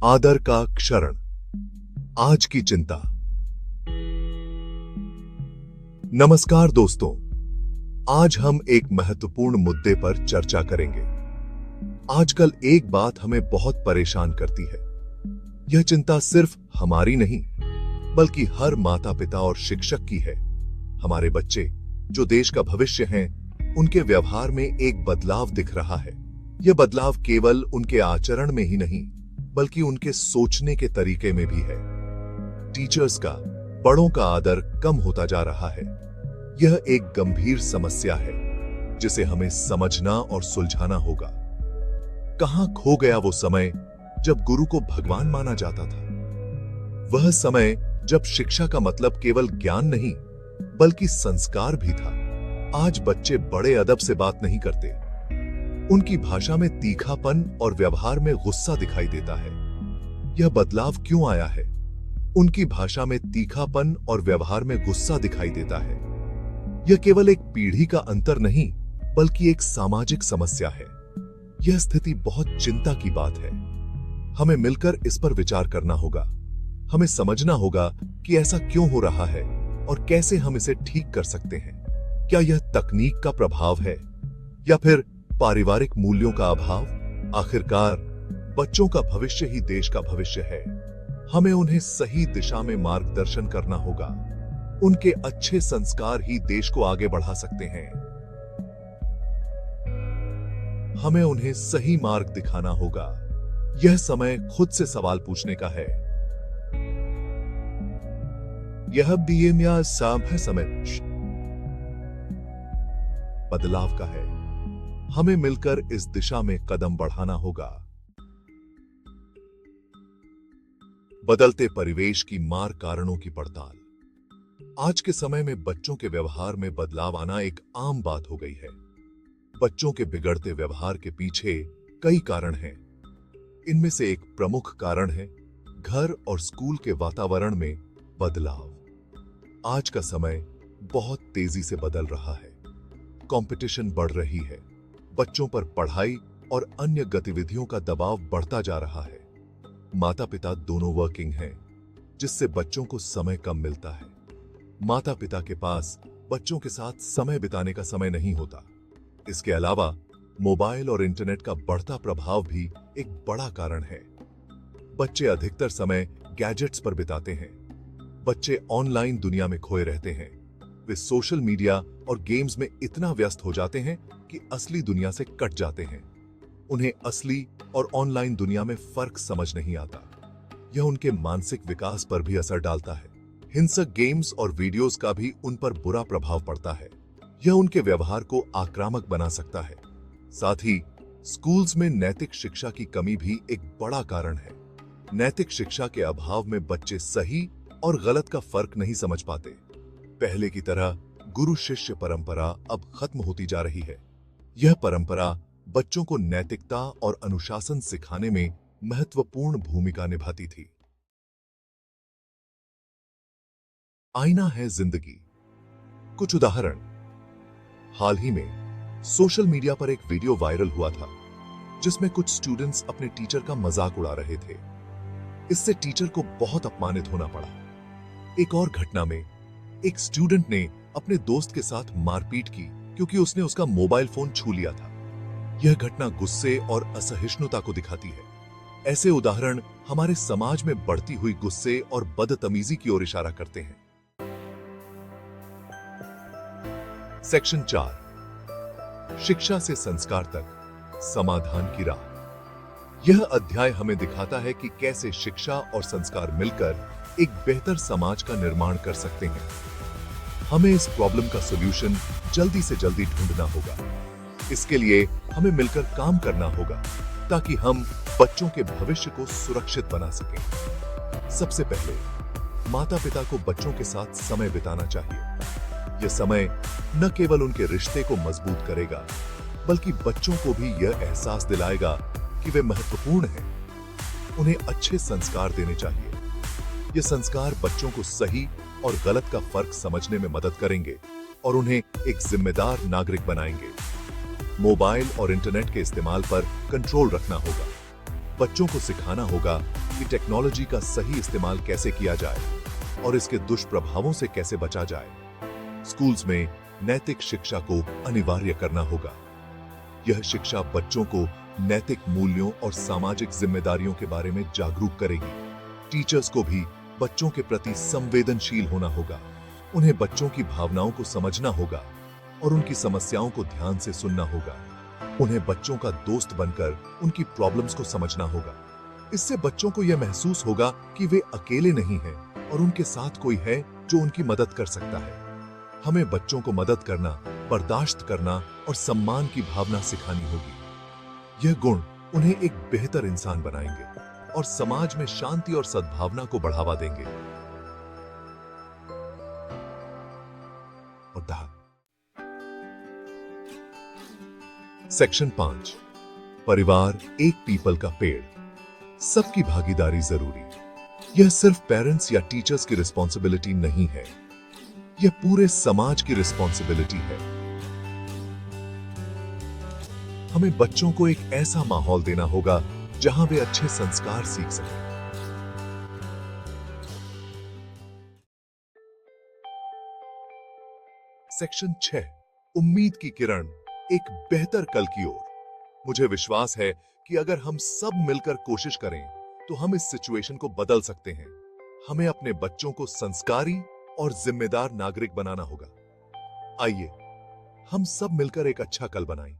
आदर का क्षरण, आज की चिंता। नमस्कार दोस्तों, आज हम एक महत्वपूर्ण मुद्दे पर चर्चा करेंगे। आजकल एक बात हमें बहुत परेशान करती है। यह चिंता सिर्फ हमारी नहीं, बल्कि हर माता पिता और शिक्षक की है। हमारे बच्चे, जो देश का भविष्य हैं, उनके व्यवहार में एक बदलाव दिख रहा है। यह बदलाव केवल उनके आचरण में ही नहीं, बल्कि उनके सोचने के तरीके में भी है। टीचर्स का, बड़ों का आदर कम होता जा रहा है। यह एक गंभीर समस्या है, जिसे हमें समझना और सुलझाना होगा। कहां खो गया वो समय जब गुरु को भगवान माना जाता था? वह समय जब शिक्षा का मतलब केवल ज्ञान नहीं, बल्कि संस्कार भी था। आज बच्चे बड़े अदब से बात नहीं करते। उनकी भाषा में तीखापन और व्यवहार में गुस्सा दिखाई देता है। यह बदलाव क्यों आया है? उनकी भाषा में तीखापन और व्यवहार में गुस्सा दिखाई देता है। यह केवल एक पीढ़ी का अंतर नहीं, बल्कि एक सामाजिक समस्या है। यह स्थिति बहुत चिंता की बात है। हमें मिलकर इस पर विचार करना होगा। हमें समझना होगा कि ऐसा क्यों हो रहा है और कैसे हम इसे ठीक कर सकते हैं। क्या यह तकनीक का प्रभाव है, या फिर पारिवारिक मूल्यों का अभाव? आखिरकार बच्चों का भविष्य ही देश का भविष्य है। हमें उन्हें सही दिशा में मार्गदर्शन करना होगा। उनके अच्छे संस्कार ही देश को आगे बढ़ा सकते हैं। हमें उन्हें सही मार्ग दिखाना होगा। यह समय खुद से सवाल पूछने का है। यह बीएम समय बदलाव का है। हमें मिलकर इस दिशा में कदम बढ़ाना होगा। बदलते परिवेश की मार कारणों की पड़ताल। आज के समय में बच्चों के व्यवहार में बदलाव आना एक आम बात हो गई है। बच्चों के बिगड़ते व्यवहार के पीछे कई कारण हैं। इनमें से एक प्रमुख कारण है घर और स्कूल के वातावरण में बदलाव। आज का समय बहुत तेजी से बदल रहा है। कंपटीशन बढ़ रही है। बच्चों पर पढ़ाई और अन्य गतिविधियों का दबाव बढ़ता जा रहा है। माता पिता दोनों वर्किंग हैं, जिससे बच्चों को समय कम मिलता है। माता पिता के पास बच्चों के साथ समय बिताने का समय नहीं होता। इसके अलावा मोबाइल और इंटरनेट का बढ़ता प्रभाव भी एक बड़ा कारण है। बच्चे अधिकतर समय गैजेट्स पर बिताते हैं। बच्चे ऑनलाइन दुनिया में खोए रहते हैं। वे सोशल मीडिया और गेम्स में इतना व्यस्त हो जाते हैं कि असली दुनिया से कट जाते हैं। उन्हें असली और ऑनलाइन दुनिया में फर्क समझ नहीं आता। यह उनके मानसिक विकास पर भी असर डालता है। हिंसक गेम्स और वीडियोस का भी उन पर बुरा प्रभाव पड़ता है। यह उनके व्यवहार को आक्रामक बना सकता है। साथ ही स्कूल्स में नैतिक शिक्षा की कमी भी एक बड़ा कारण है। नैतिक शिक्षा के अभाव में बच्चे सही और गलत का फर्क नहीं समझ पाते। पहले की तरह गुरु शिष्य परंपरा अब खत्म होती जा रही है। यह परंपरा बच्चों को नैतिकता और अनुशासन सिखाने में महत्वपूर्ण भूमिका निभाती थी। आईना है जिंदगी। कुछ उदाहरण। हाल ही में सोशल मीडिया पर एक वीडियो वायरल हुआ था, जिसमें कुछ स्टूडेंट्स अपने टीचर का मजाक उड़ा रहे थे। इससे टीचर को बहुत अपमानित होना पड़ा। एक और घटना में एक स्टूडेंट ने अपने दोस्त के साथ मारपीट की, क्योंकि उसने उसका मोबाइल फोन छू लिया था। यह घटना गुस्से और असहिष्णुता को दिखाती है। ऐसे उदाहरण हमारे समाज में बढ़ती हुई गुस्से और बदतमीजी की ओर इशारा करते हैं। सेक्शन 4, शिक्षा से संस्कार तक समाधान की राह। यह अध्याय हमें दिखाता है कि कैसे शिक्षा और संस्कार मिलकर एक बेहतर समाज का निर्माण कर सकते हैं। हमें इस प्रॉब्लम का सॉल्यूशन जल्दी से जल्दी ढूंढना होगा। इसके लिए हमें मिलकर काम करना होगा, ताकि हम बच्चों के भविष्य को सुरक्षित बना सकें। सबसे पहले माता पिता को बच्चों के साथ समय बिताना चाहिए। यह समय न केवल उनके रिश्ते को मजबूत करेगा, बल्कि बच्चों को भी यह एहसास दिलाएगा कि वे महत्वपूर्ण हैं। उन्हें अच्छे संस्कार देने चाहिए। ये संस्कार बच्चों को सही और गलत का फर्क समझने में मदद करेंगे और उन्हें एक जिम्मेदार नागरिक बनाएंगे। मोबाइल और इंटरनेट के इस्तेमाल पर कंट्रोल रखना होगा। बच्चों को सिखाना होगा कि टेक्नोलॉजी का सही इस्तेमाल कैसे किया जाए और इसके दुष्प्रभावों से कैसे बचा जाए। स्कूल्स में नैतिक शिक्षा को अनिवार्य करना होगा। यह शिक्षा बच्चों को नैतिक मूल्यों और सामाजिक जिम्मेदारियों के बारे में जागरूक करेगी। टीचर्स को भी बच्चों के प्रति संवेदनशील होना होगा। उन्हें बच्चों की भावनाओं को समझना होगा और उनकी समस्याओं को ध्यान से सुनना होगा। उन्हें बच्चों का दोस्त बनकर उनकी प्रॉब्लम्स को समझना होगा। इससे बच्चों को यह महसूस होगा कि वे अकेले नहीं हैं और उनके साथ कोई है जो उनकी मदद कर सकता है। हमें बच्चों को मदद करना, बर्दाश्त करना और सम्मान की भावना सिखानी होगी। यह गुण उन्हें एक बेहतर इंसान बनाएंगे और समाज में शांति और सद्भावना को बढ़ावा देंगे। सेक्शन 5, परिवार एक पीपल का पेड़। सबकी भागीदारी जरूरी। यह सिर्फ पेरेंट्स या टीचर्स की रिस्पॉन्सिबिलिटी नहीं है, यह पूरे समाज की रिस्पॉन्सिबिलिटी है। हमें बच्चों को एक ऐसा माहौल देना होगा जहां वे अच्छे संस्कार सीख सकें। सेक्शन 6, उम्मीद की किरण, एक बेहतर कल की ओर। मुझे विश्वास है कि अगर हम सब मिलकर कोशिश करें तो हम इस सिचुएशन को बदल सकते हैं। हमें अपने बच्चों को संस्कारी और जिम्मेदार नागरिक बनाना होगा। आइए हम सब मिलकर एक अच्छा कल बनाएं।